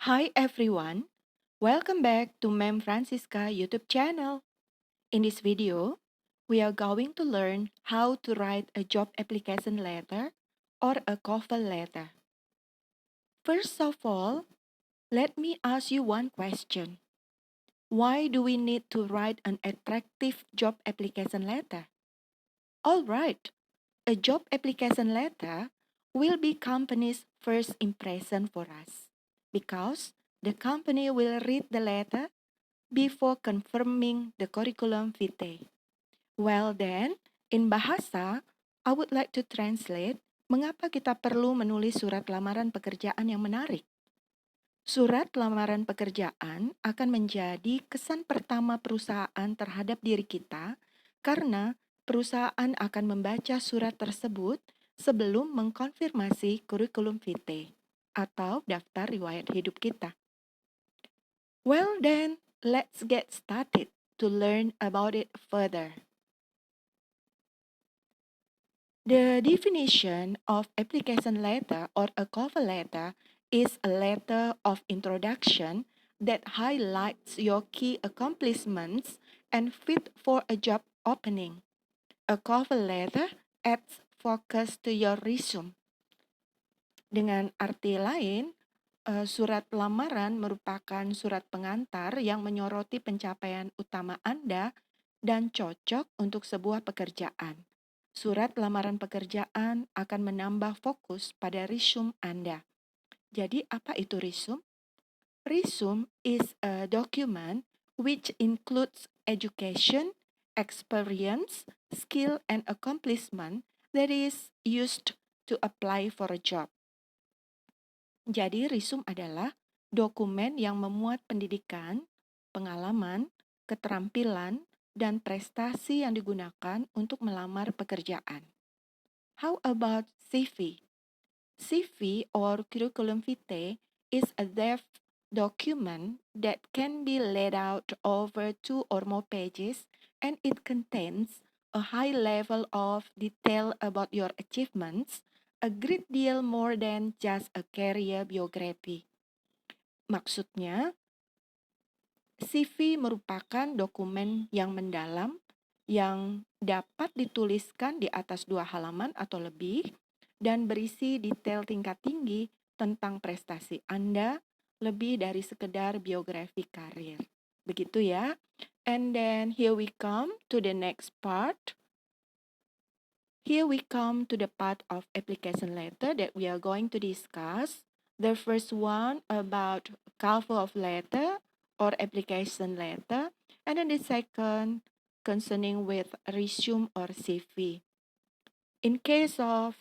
Hi everyone, welcome back to Mem Francisca YouTube channel. In this video, we are going to learn how to write a job application letter or a cover letter. First of all, let me ask you one question. Why do we need to write an attractive job application letter? Alright, a job application letter will be company's first impression for us because the company will read the letter before confirming the curriculum vitae. Well then, in bahasa, I would like to translate mengapa kita perlu menulis surat lamaran pekerjaan yang menarik. Surat lamaran pekerjaan akan menjadi kesan pertama perusahaan terhadap diri kita karena perusahaan akan membaca surat tersebut sebelum mengkonfirmasi kurikulum vitae atau daftar riwayat hidup kita. Well then, let's get started to learn about it further. The definition of application letter or a cover letter is a letter of introduction that highlights your key accomplishments and fit for a job opening. A cover letter adds focus to your resume. Dengan arti lain, surat lamaran merupakan surat pengantar yang menyoroti pencapaian utama Anda dan cocok untuk sebuah pekerjaan. Surat lamaran pekerjaan akan menambah fokus pada resume Anda. Jadi, apa itu resume? Resume is a document which includes education, experience, skill, and accomplishment that is used to apply for a job. Jadi, resume adalah dokumen yang memuat pendidikan, pengalaman, keterampilan, dan prestasi yang digunakan untuk melamar pekerjaan. How about CV? CV or curriculum vitae is a depth document that can be laid out over 2 or more pages, and it contains a high level of detail about your achievements, a great deal more than just a career biography. Maksudnya, CV merupakan dokumen yang mendalam yang dapat dituliskan di atas 2 halaman atau lebih dan berisi detail tingkat tinggi tentang prestasi Anda lebih dari sekedar biografi karir. Begitu ya. And then here we come to the next part. Here we come to the part of application letter that we are going to discuss. The first one about cover of letter or application letter, and then the second concerning with resume or CV. In case of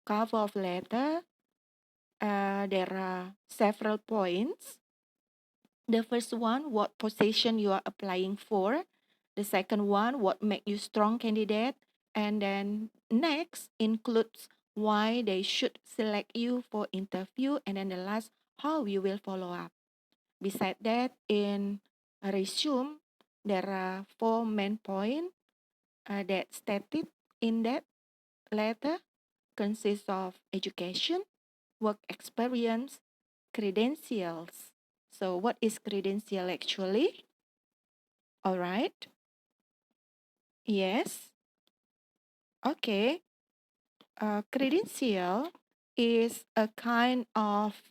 cover of letter, there are several points. The first one, what position you are applying for. The second one, what make you strong candidate. And then next includes why they should select you for interview. And then the last, how you will follow up. Besides that, in a resume, there are 4 main points that stated in that letter consists of education, work experience, credentials. So what is credential actually? All right. Yes. Okay. Credential is a kind of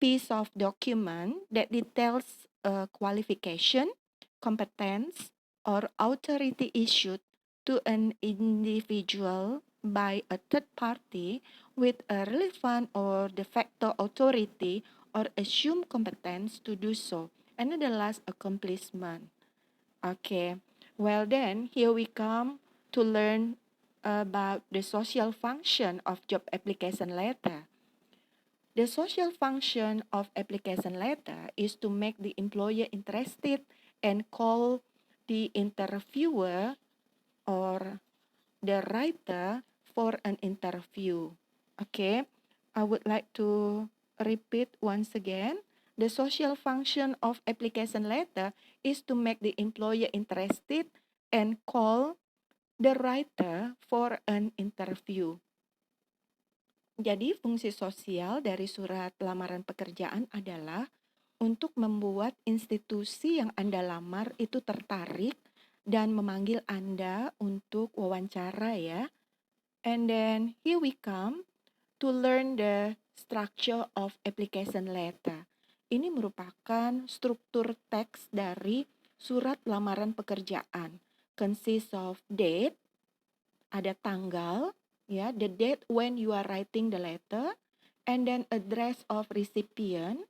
piece of document that details a qualification, competence, or authority issued to an individual by a third party with a relevant or de facto authority or assumed competence to do so. And then the last, accomplishment. Okay, well then, here we come to learn about the social function of job application letter. The social function of application letter is to make the employer interested and call the interviewer or the writer for an interview. Okay, I would like to repeat once again. The social function of application letter is to make the employer interested and call the writer for an interview. Jadi, fungsi sosial dari surat lamaran pekerjaan adalah untuk membuat institusi yang Anda lamar itu tertarik dan memanggil Anda untuk wawancara ya. And then here we come to learn the structure of application letter. Ini merupakan struktur teks dari surat lamaran pekerjaan. Consists of date, ada tanggal, ya, the date when you are writing the letter, and then address of recipient,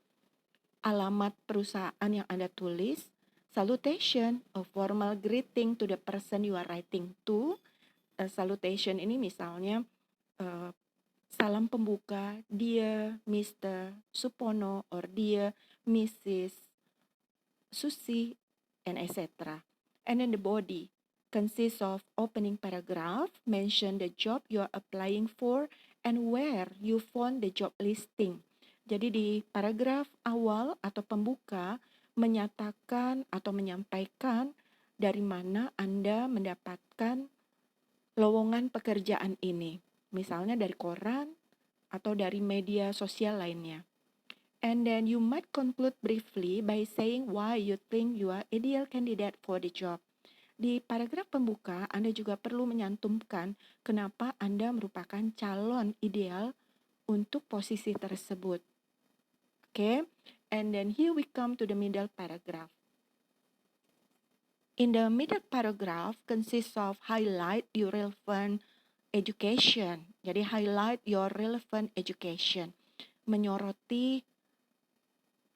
alamat perusahaan yang Anda tulis, salutation, a formal greeting to the person you are writing to. Salutation ini misalnya uh, salam pembuka, dear Mr. Supono or dear Mrs. Susi, and etc. And then the body consists of opening paragraph, mention the job you are applying for, and where you found the job listing. Jadi di paragraf awal atau pembuka menyatakan atau menyampaikan dari mana Anda mendapatkan lowongan pekerjaan ini. Misalnya dari koran atau dari media sosial lainnya. And then you might conclude briefly by saying why you think you are ideal candidate for the job. Di paragraf pembuka, Anda juga perlu menyantumkan kenapa Anda merupakan calon ideal untuk posisi tersebut. Okay? And then here we come to the middle paragraph. In the middle paragraph consists of highlight your relevant education. Jadi highlight your relevant education. Menyoroti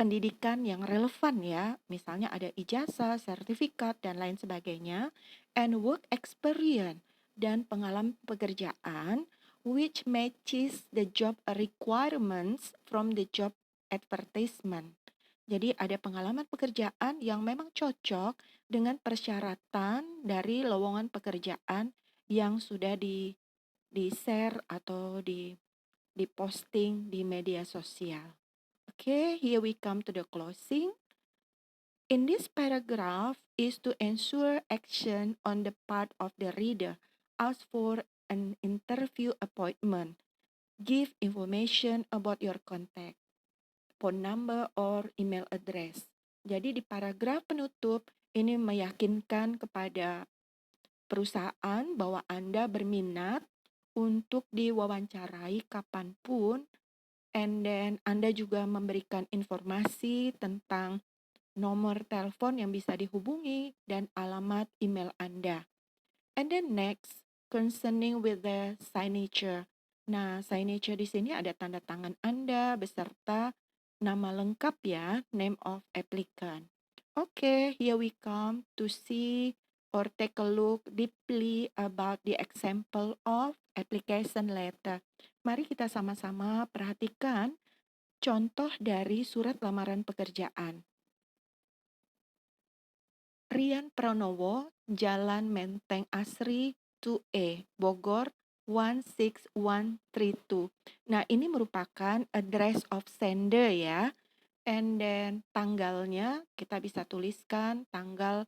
pendidikan yang relevan ya, misalnya ada ijazah, sertifikat, dan lain sebagainya, and work experience, dan pengalaman pekerjaan, which matches the job requirements from the job advertisement. Jadi ada pengalaman pekerjaan yang memang cocok dengan persyaratan dari lowongan pekerjaan yang sudah di-share atau di-posting di media sosial. Okay, here we come to the closing. In this paragraph is to ensure action on the part of the reader. Ask for an interview appointment. Give information about your contact, phone number or email address. Jadi di paragraf penutup ini meyakinkan kepada perusahaan bahwa Anda berminat untuk diwawancarai kapanpun. And then Anda juga memberikan informasi tentang nomor telepon yang bisa dihubungi dan alamat email Anda. And then next, concerning with the signature. Nah, signature di sini ada tanda tangan Anda beserta nama lengkap ya, name of applicant. Okay, here we come to see or take a look deeply about the example of application letter. Mari kita sama-sama perhatikan contoh dari surat lamaran pekerjaan. Rian Pranowo, Jalan Menteng Asri 2A, Bogor 16132. Nah, ini merupakan address of sender ya. And then tanggalnya kita bisa tuliskan tanggal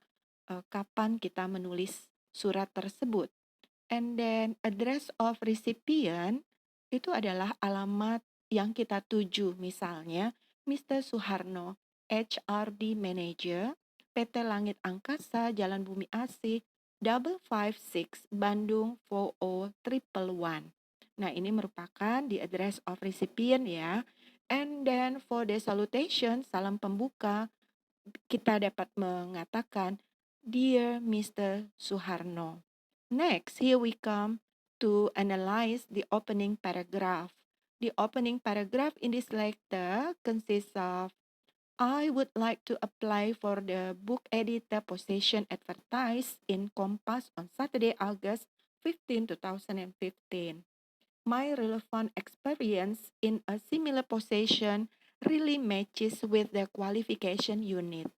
kapan kita menulis surat tersebut. And then address of recipient itu adalah alamat yang kita tuju. Misalnya Mr. Suharno, HRD Manager, PT Langit Angkasa, Jalan Bumi Asih, 556 Bandung 40111. Nah, ini merupakan the address of recipient ya. And then for the salutation, salam pembuka, kita dapat mengatakan Dear Mr. Suharno. Next, here we come to analyze the opening paragraph. The opening paragraph in this letter consists of I would like to apply for the book editor position advertised in Kompas on Saturday, August 15, 2015. My relevant experience in a similar position really matches with the qualification you need.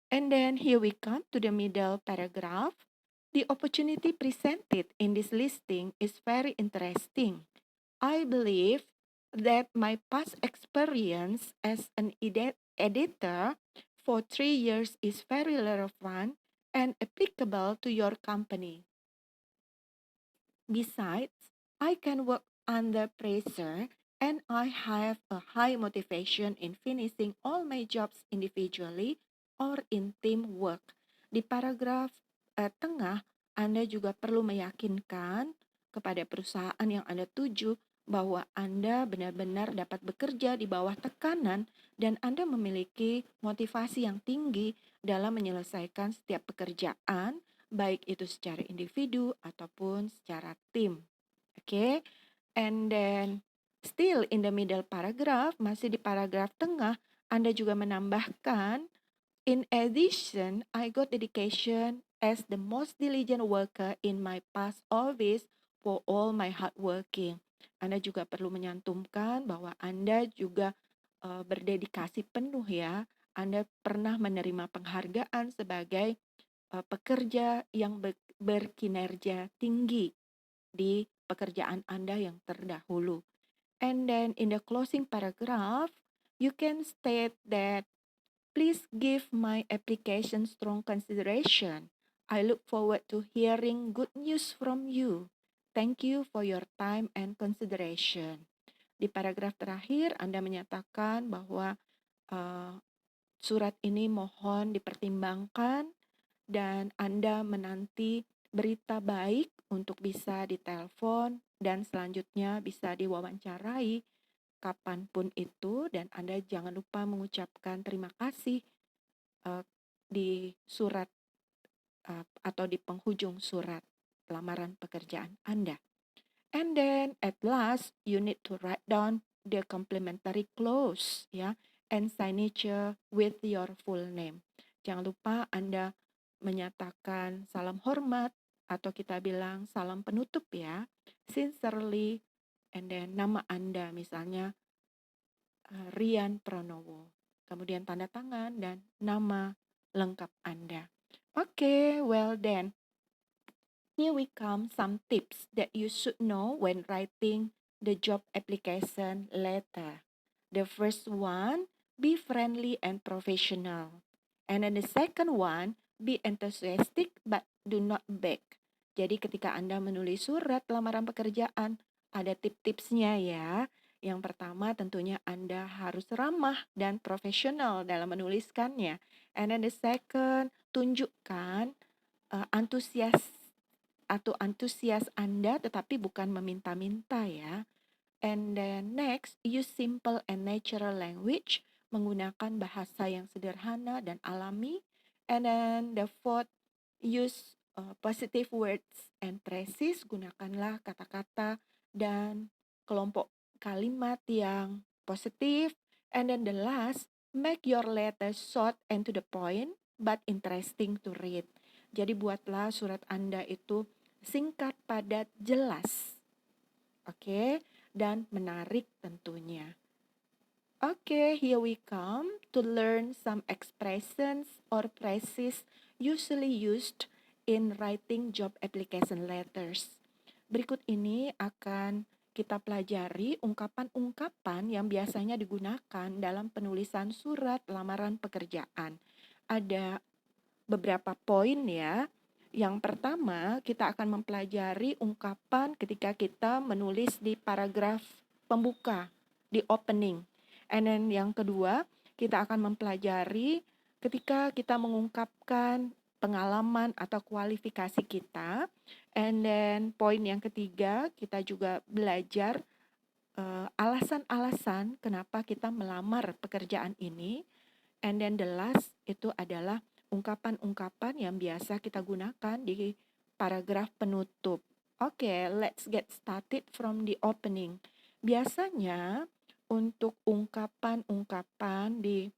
And then here we come to the middle paragraph. The opportunity presented in this listing is very interesting. I believe that my past experience as an editor for 3 years is very relevant and applicable to your company. Besides, I can work under pressure and I have a high motivation in finishing all my jobs individually or in teamwork. Di paragraf tengah, Anda juga perlu meyakinkan kepada perusahaan yang Anda tuju bahwa Anda benar-benar dapat bekerja di bawah tekanan dan Anda memiliki motivasi yang tinggi dalam menyelesaikan setiap pekerjaan, baik itu secara individu ataupun secara tim. Oke, and then still in the middle paragraph, masih di paragraf tengah, Anda juga menambahkan, in addition, I got dedication as the most diligent worker in my past office for all my hard working. Anda juga perlu menyantumkan bahwa Anda juga berdedikasi penuh ya. Anda pernah menerima penghargaan sebagai pekerja yang berkinerja tinggi di pekerjaan Anda yang terdahulu. And then in the closing paragraph, you can state that please give my application strong consideration. I look forward to hearing good news from you. Thank you for your time and consideration. Di paragraf terakhir, Anda menyatakan bahwa uh, surat ini mohon dipertimbangkan dan Anda menanti berita baik untuk bisa ditelepon dan selanjutnya bisa diwawancarai kapanpun itu, dan Anda jangan lupa mengucapkan terima kasih di surat atau di penghujung surat lamaran pekerjaan Anda. And then at last you need to write down the complimentary clause ya, and signature with your full name. Jangan lupa Anda menyatakan salam hormat atau kita bilang salam penutup ya, sincerely, and then nama Anda misalnya Rian Pranowo. Kemudian tanda tangan dan nama lengkap Anda. Okay, well then, here we come some tips that you should know when writing the job application letter. The first one, be friendly and professional. And then the second one, be enthusiastic but do not beg. Jadi ketika Anda menulis surat lamaran pekerjaan, ada tip-tipsnya ya. Yang pertama tentunya Anda harus ramah dan profesional dalam menuliskannya. And then the second, tunjukkan antusias Anda tetapi bukan meminta-minta ya. And then next, use simple and natural language, menggunakan bahasa yang sederhana dan alami. And then the fourth, use positive words and phrases, gunakanlah kata-kata dan kelompok kalimat yang positif. And then the last, make your letter short and to the point but interesting to read. Jadi buatlah surat Anda itu singkat, padat, jelas. Oke, dan menarik tentunya. Okay, here we come to learn some expressions or phrases usually used in writing job application letters. Berikut ini akan kita pelajari ungkapan-ungkapan yang biasanya digunakan dalam penulisan surat lamaran pekerjaan. Ada beberapa poin ya. Yang pertama, kita akan mempelajari ungkapan ketika kita menulis di paragraf pembuka, di opening. And then yang kedua, kita akan mempelajari ketika kita mengungkapkan pengalaman atau kualifikasi kita. And then poin yang ketiga, kita juga belajar alasan-alasan kenapa kita melamar pekerjaan ini. And then the last itu adalah ungkapan-ungkapan yang biasa kita gunakan di paragraf penutup. Oke, let's get started from the opening. Biasanya untuk ungkapan-ungkapan di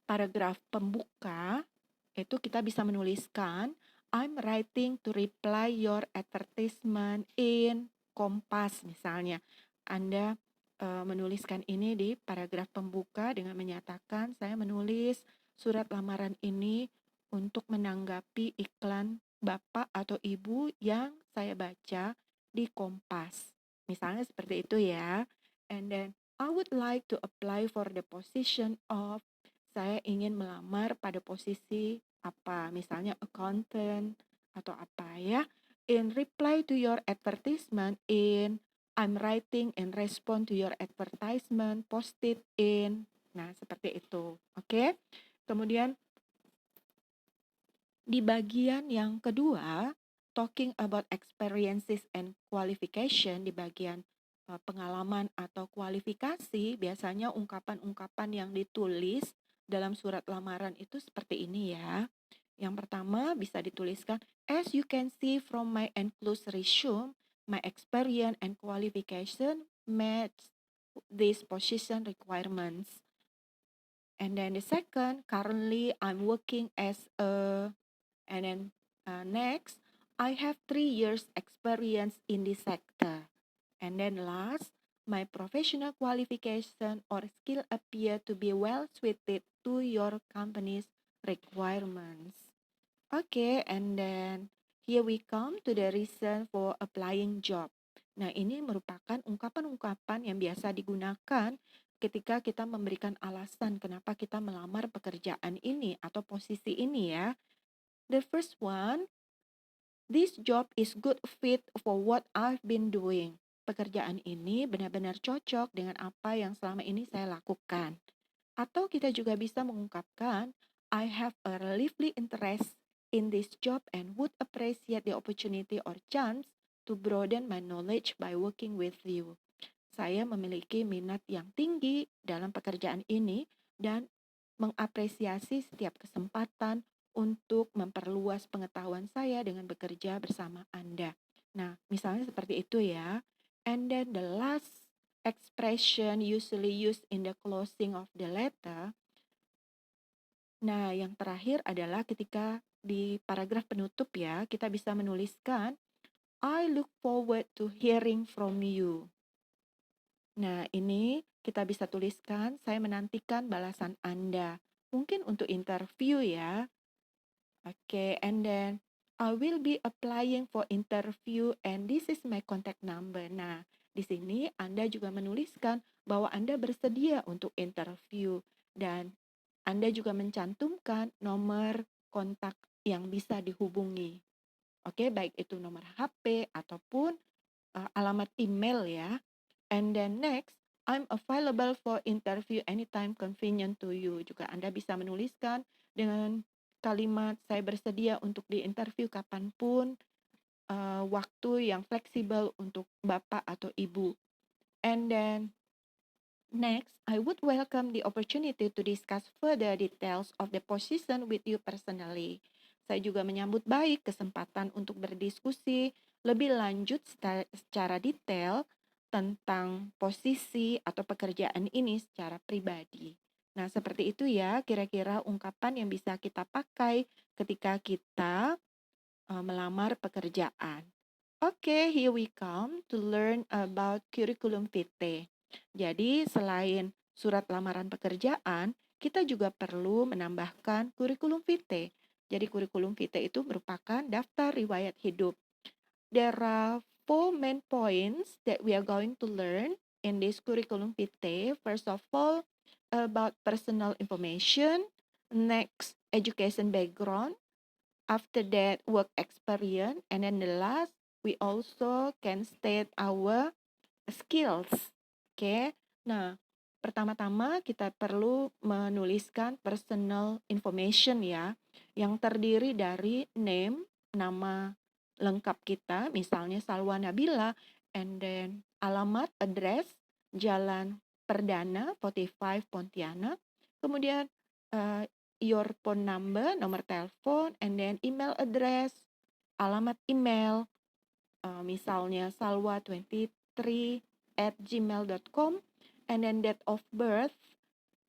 paragraf pembuka itu kita bisa menuliskan I'm writing to reply your advertisement in Kompas misalnya. Anda menuliskan ini di paragraf pembuka dengan menyatakan saya menulis surat lamaran ini untuk menanggapi iklan Bapak atau Ibu yang saya baca di Kompas. Misalnya seperti itu ya. And then I would like to apply for the position of, saya ingin melamar pada posisi apa, misalnya accountant atau apa ya. In reply to your advertisement in I'm writing and respond to your advertisement, post it in. Nah, seperti itu. Oke. Kemudian di bagian yang kedua, talking about experiences and qualification, di bagian pengalaman atau kualifikasi, biasanya ungkapan-ungkapan yang ditulis dalam surat lamaran itu seperti ini ya. Yang pertama bisa dituliskan, as you can see from my enclosed resume, my experience and qualification match this position requirements. And then the second, currently I'm working as a, and then next, I have 3 years experience in this sector. And then last, my professional qualification or skill appear to be well suited to your company's requirements. Okay, and then here we come to the reason for applying job. Nah, ini merupakan ungkapan-ungkapan yang biasa digunakan ketika kita memberikan alasan kenapa kita melamar pekerjaan ini atau posisi ini ya. The first one, this job is good fit for what I've been doing. Pekerjaan ini benar-benar cocok dengan apa yang selama ini saya lakukan. Atau kita juga bisa mengungkapkan, I have a lively interest in this job and would appreciate the opportunity or chance to broaden my knowledge by working with you. Saya memiliki minat yang tinggi dalam pekerjaan ini dan mengapresiasi setiap kesempatan untuk memperluas pengetahuan saya dengan bekerja bersama Anda. Nah, misalnya seperti itu ya. And then the last expression usually used in the closing of the letter. Nah, yang terakhir adalah ketika di paragraf penutup ya, kita bisa menuliskan, I look forward to hearing from you. Nah, ini kita bisa tuliskan, saya menantikan balasan Anda. Mungkin untuk interview ya. Oke, and then I will be applying for interview and this is my contact number. Nah, di sini Anda juga menuliskan bahwa Anda bersedia untuk interview dan Anda juga mencantumkan nomor kontak yang bisa dihubungi. Oke, baik itu nomor HP ataupun alamat email ya. And then next, I'm available for interview anytime convenient to you. Juga Anda bisa menuliskan dengan kalimat saya bersedia untuk diinterview kapanpun, waktu yang fleksibel untuk Bapak atau Ibu. And then next, I would welcome the opportunity to discuss further details of the position with you personally. Saya juga menyambut baik kesempatan untuk berdiskusi lebih lanjut secara detail tentang posisi atau pekerjaan ini secara pribadi. Nah, seperti itu ya kira-kira ungkapan yang bisa kita pakai ketika kita melamar pekerjaan. Okay, here we come to learn about curriculum vitae. Jadi, selain surat lamaran pekerjaan, kita juga perlu menambahkan curriculum vitae. Jadi, curriculum vitae itu merupakan daftar riwayat hidup. There are 4 main points that we are going to learn in this curriculum vitae. First of all, about personal information. Next, education background. After that, work experience. And then the last, we also can state our skills. Oke. Nah, pertama-tama kita perlu menuliskan personal information ya, yang terdiri dari name, nama lengkap kita, misalnya Salwa Nabila, and then alamat, address, Jalan Perdana, 45 Pontianak. Kemudian your phone number, nomor telepon, and then email address, alamat email, misalnya salwa23@gmail.com, and then date of birth,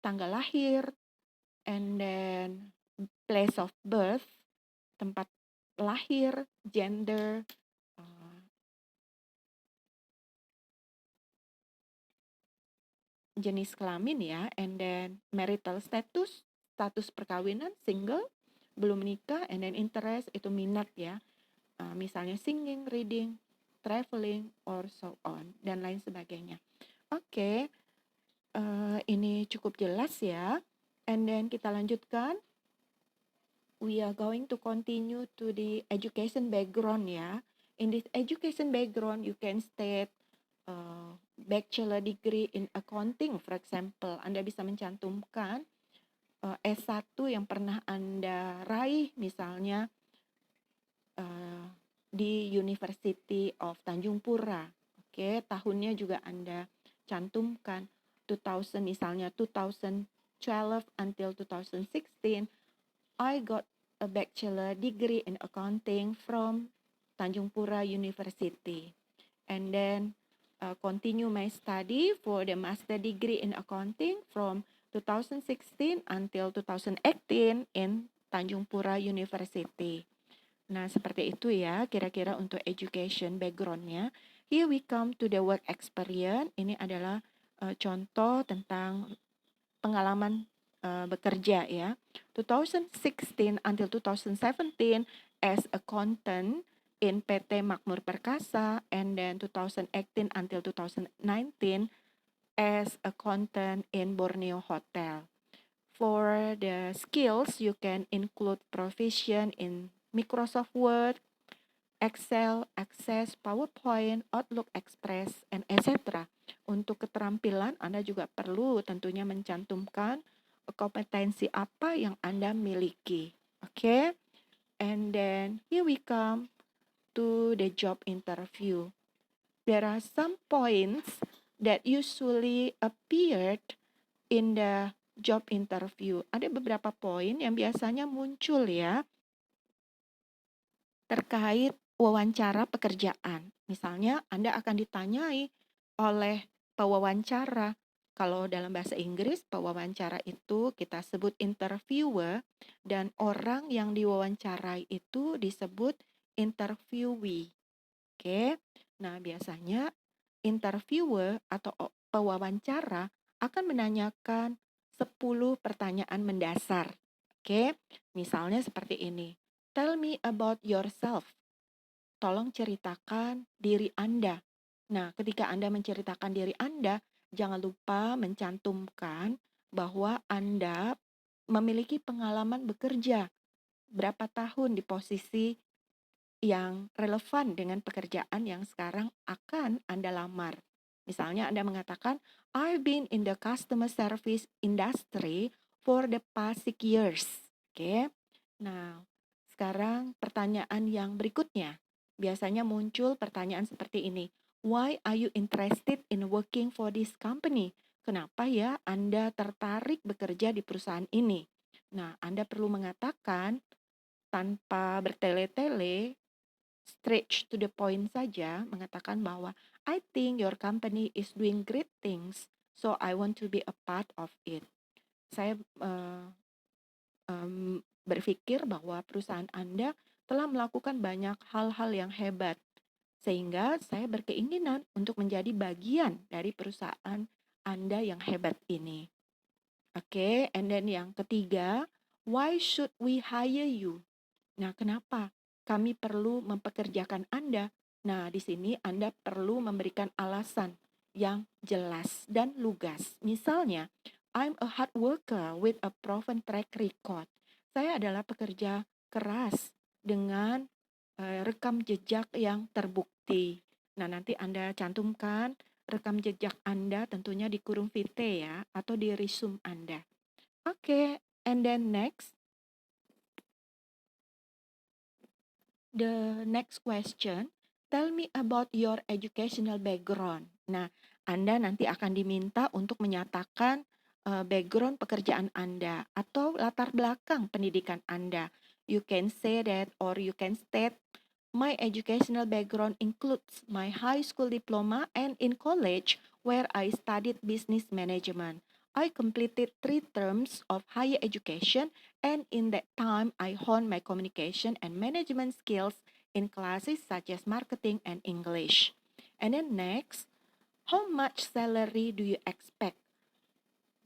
tanggal lahir, and then place of birth, tempat lahir, gender, jenis kelamin ya, and then marital status, status perkawinan, single, belum menikah, and then interest itu minat ya, misalnya singing, reading, traveling, or so on, dan lain sebagainya. Oke, ini cukup jelas ya. And then kita lanjutkan. We are going to continue to the education background ya. In this education background, you can state bachelor degree in accounting, for example, Anda bisa mencantumkan S1 yang pernah Anda raih, misalnya di University of Tanjung Pura. Oke, tahunnya juga Anda cantumkan 2000, misalnya 2012 until 2016, I got a bachelor degree in accounting from Tanjung Pura University. And then continue my study for the master degree in accounting from 2016 until 2018 in Tanjung Pura University. Nah, seperti itu ya, kira-kira untuk education background-nya. Here we come to the work experience. Ini adalah contoh tentang pengalaman bekerja ya. 2016 until 2017 as accountant in PT Makmur Perkasa, and then 2018 until 2019 as accountant in Borneo Hotel. For the skills, you can include proficient in Microsoft Word, Excel, Access, PowerPoint, Outlook Express, and etc. Untuk keterampilan, Anda juga perlu tentunya mencantumkan kompetensi apa yang Anda miliki. Oke? And then here we come to the job interview. There are some points that usually appeared in the job interview. Ada beberapa poin yang biasanya muncul ya terkait wawancara pekerjaan. Misalnya Anda akan ditanyai oleh pewawancara. Kalau dalam bahasa Inggris, pewawancara itu kita sebut interviewer, dan orang yang diwawancarai itu disebut interviewee. Oke. Nah, biasanya interviewer atau pewawancara akan menanyakan 10 pertanyaan mendasar. Oke. Misalnya seperti ini. Tell me about yourself. Tolong ceritakan diri Anda. Nah, ketika Anda menceritakan diri Anda, jangan lupa mencantumkan bahwa Anda memiliki pengalaman bekerja. Berapa tahun di posisi yang relevan dengan pekerjaan yang sekarang akan Anda lamar. Misalnya Anda mengatakan, I've been in the customer service industry for the past 6 years. Oke. Nah, sekarang pertanyaan yang berikutnya. Biasanya muncul pertanyaan seperti ini. Why are you interested in working for this company? Kenapa ya Anda tertarik bekerja di perusahaan ini? Nah, Anda perlu mengatakan tanpa bertele-tele, straight to the point saja, mengatakan bahwa I think your company is doing great things, so I want to be a part of it. Saya berpikir bahwa perusahaan Anda telah melakukan banyak hal-hal yang hebat, sehingga saya berkeinginan untuk menjadi bagian dari perusahaan Anda yang hebat ini. Oke, and then yang ketiga, why should we hire you? Nah, kenapa kami perlu mempekerjakan Anda? Nah, di sini Anda perlu memberikan alasan yang jelas dan lugas. Misalnya, I'm a hard worker with a proven track record. Saya adalah pekerja keras dengan rekam jejak yang terbukti. Nah, nanti Anda cantumkan rekam jejak Anda tentunya di kurung vitae ya, atau di resume Anda. Oke, and then next. The next question, tell me about your educational background. Nah, Anda nanti akan diminta untuk menyatakan background pekerjaan Anda atau latar belakang pendidikan Anda. You can say that, or you can state, my educational background includes my high school diploma and in college where I studied business management. I completed 3 terms of higher education, and in that time I honed my communication and management skills in classes such as marketing and English. And then next, how much salary do you expect?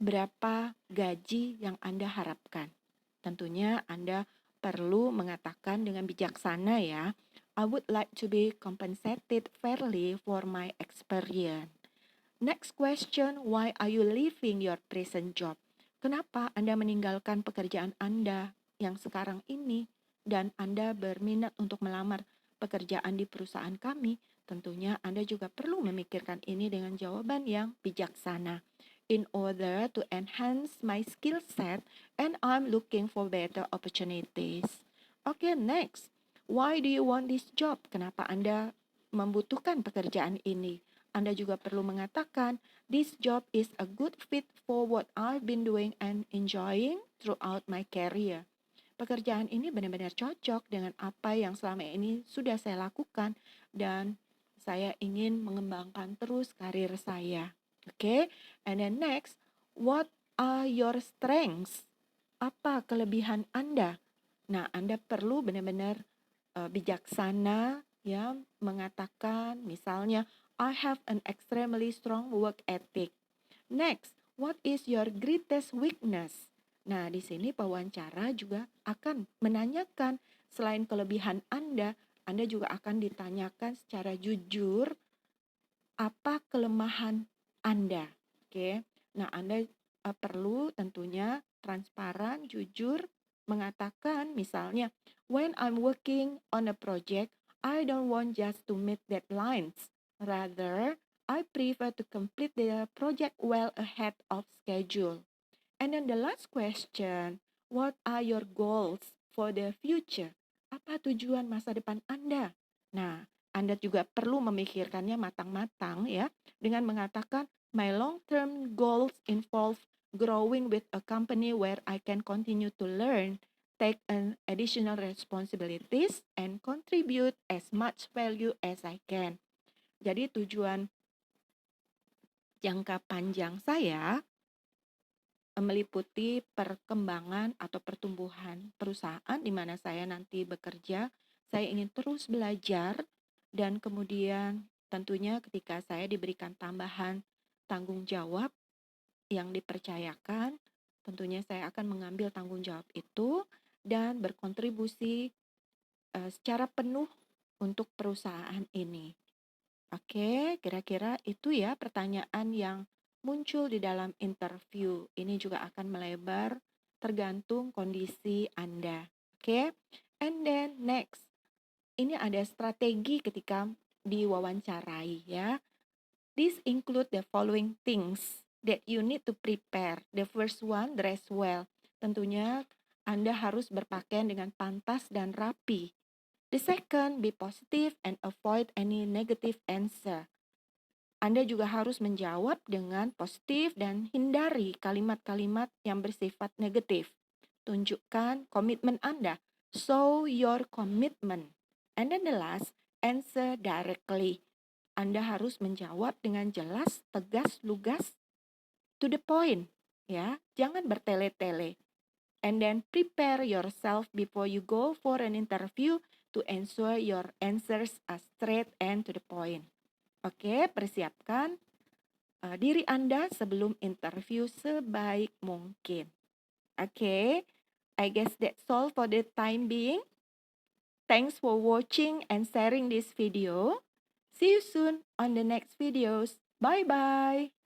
Berapa gaji yang Anda harapkan? Tentunya Anda perlu mengatakan dengan bijaksana ya. I would like to be compensated fairly for my experience. Next question, why are you leaving your present job? Kenapa Anda meninggalkan pekerjaan Anda yang sekarang ini dan Anda berminat untuk melamar pekerjaan di perusahaan kami? tentunya Anda juga perlu memikirkan ini dengan jawaban yang bijaksana. In order to enhance my skill set and I'm looking for better opportunities. Okay, next. Why do you want this job? Kenapa Anda membutuhkan pekerjaan ini? Anda juga perlu mengatakan, this job is a good fit for what I've been doing and enjoying throughout my career. Pekerjaan ini benar-benar cocok dengan apa yang selama ini sudah saya lakukan dan saya ingin mengembangkan terus karir saya. Oke, and then next, what are your strengths? Apa kelebihan Anda? Nah, Anda perlu benar-benar bijaksana ya mengatakan misalnya I have an extremely strong work ethic. Next, what is your greatest weakness? Nah, di sini pewawancara juga akan menanyakan selain kelebihan Anda juga akan ditanyakan secara jujur apa kelemahan Anda. Oke. Nah, Anda perlu tentunya transparan, jujur, mengatakan misalnya, when I'm working on a project, I don't want just to meet deadlines. Rather, I prefer to complete the project well ahead of schedule. And then the last question, what are your goals for the future? Apa tujuan masa depan Anda? Nah, Anda juga perlu memikirkannya matang-matang ya, dengan mengatakan, my long-term goals involve growing with a company where I can continue to learn, take an additional responsibilities, and contribute as much value as I can. Jadi tujuan jangka panjang saya meliputi perkembangan atau pertumbuhan perusahaan di mana saya nanti bekerja. Saya ingin terus belajar dan kemudian tentunya ketika saya diberikan tambahan tanggung jawab yang dipercayakan, tentunya saya akan mengambil tanggung jawab itu dan berkontribusi secara penuh untuk perusahaan ini. Oke, kira-kira itu ya pertanyaan yang muncul di dalam interview. Ini juga akan melebar tergantung kondisi Anda. Oke, and then next. Ini ada strategi ketika diwawancarai ya. This include the following things that you need to prepare. The first one, dress well. Tentunya Anda harus berpakaian dengan pantas dan rapi. The second, be positive and avoid any negative answer. Anda juga harus menjawab dengan positif dan hindari kalimat-kalimat yang bersifat negatif. Tunjukkan komitmen Anda. Show your commitment. And then the last, answer directly. Anda harus menjawab dengan jelas, tegas, lugas, to the point. Ya, jangan bertele-tele. And then prepare yourself before you go for an interview to ensure your answers are straight and to the point. Oke, persiapkan diri Anda sebelum interview sebaik mungkin. Oke, I guess that's all for the time being. Thanks for watching and sharing this video. See you soon on the next videos. Bye-bye.